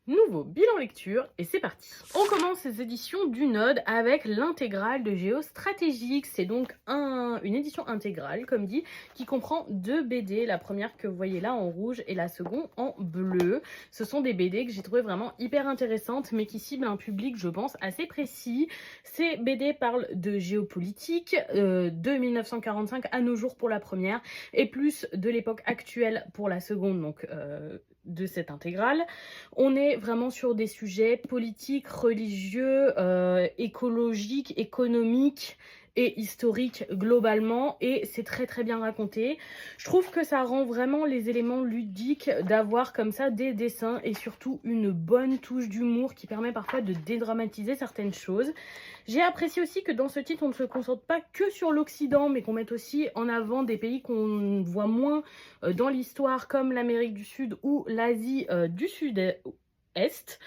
Nouveau bilan lecture et c'est parti. On commence ces éditions du Node avec l'intégrale de Géostratégique. C'est donc une édition intégrale, comme dit, qui comprend deux BD. La première que vous voyez là en rouge et la seconde en bleu. Ce sont des BD que j'ai trouvé vraiment hyper intéressantes, mais qui ciblent un public, je pense, assez précis. Ces BD parlent de géopolitique, de 1945 à nos jours pour la première, et plus de l'époque actuelle pour la seconde, donc de cette intégrale. On est vraiment sur des sujets politiques, religieux, écologiques, économiques et historiques globalement, et c'est très très bien raconté. Je trouve que ça rend vraiment les éléments ludiques d'avoir comme ça des dessins et surtout une bonne touche d'humour qui permet parfois de dédramatiser certaines choses. J'ai apprécié aussi que dans ce titre on ne se concentre pas que sur l'Occident, mais qu'on mette aussi en avant des pays qu'on voit moins dans l'histoire, comme l'Amérique du Sud ou l'Asie du Sud-Est.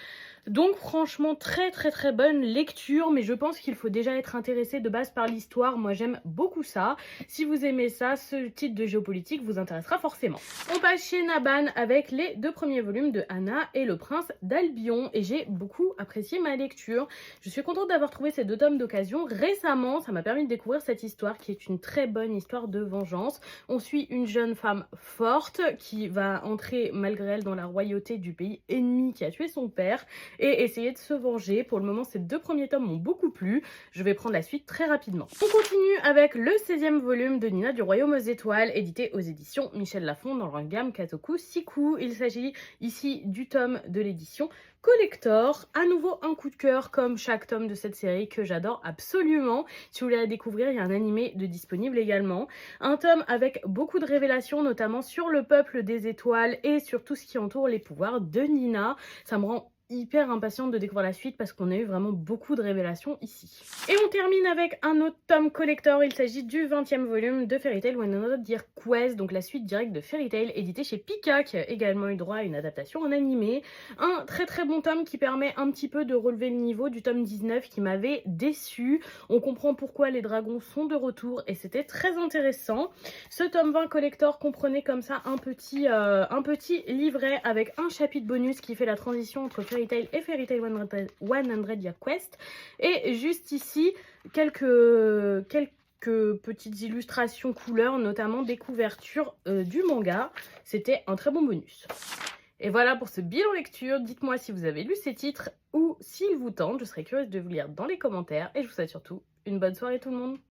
Donc franchement très très très bonne lecture, mais je pense qu'il faut déjà être intéressé de base par l'histoire. Moi j'aime beaucoup ça. Si vous aimez ça, ce titre de géopolitique vous intéressera forcément. On passe chez Naban avec les deux premiers volumes de Anna et le prince d'Albion, et j'ai beaucoup apprécié ma lecture. Je suis contente d'avoir trouvé ces deux tomes d'occasion récemment. Ça m'a permis de découvrir cette histoire qui est une très bonne histoire de vengeance. On suit une jeune femme forte qui va entrer malgré elle dans la royauté du pays ennemi qui a tué son père et essayer de se venger. Pour le moment, ces deux premiers tomes m'ont beaucoup plu. Je vais prendre la suite très rapidement. On continue avec le 16e volume de Nina du Royaume aux Étoiles, édité aux éditions Michel Lafon dans leur gamme Katoku Siku. Il s'agit ici du tome de l'édition collector. À nouveau un coup de cœur comme chaque tome de cette série que j'adore absolument. Si vous voulez la découvrir, il y a un animé de disponible également. Un tome avec beaucoup de révélations, notamment sur le peuple des étoiles et sur tout ce qui entoure les pouvoirs de Nina. Ça me rend hyper impatiente de découvrir la suite parce qu'on a eu vraiment beaucoup de révélations ici. Et on termine avec un autre tome collector. Il s'agit du 20e volume de Fairy Tail One Another Dear Quest, donc la suite directe de Fairy Tail, édité chez Pika, qui a également eu droit à une adaptation en animé. Un très très bon tome qui permet un petit peu de relever le niveau du tome 19 qui m'avait déçu. On comprend pourquoi les dragons sont de retour et c'était très intéressant. Ce tome 20 collector comprenait comme ça un petit livret avec un chapitre bonus qui fait la transition entre Fairy Tail et Fairy Tail 100 Year Quest. Et juste ici, quelques petites illustrations couleurs, notamment des couvertures du manga. C'était un très bon bonus. Et voilà pour ce bilan lecture. Dites-moi si vous avez lu ces titres ou s'ils vous tentent. Je serais curieuse de vous lire dans les commentaires. Et je vous souhaite surtout une bonne soirée tout le monde.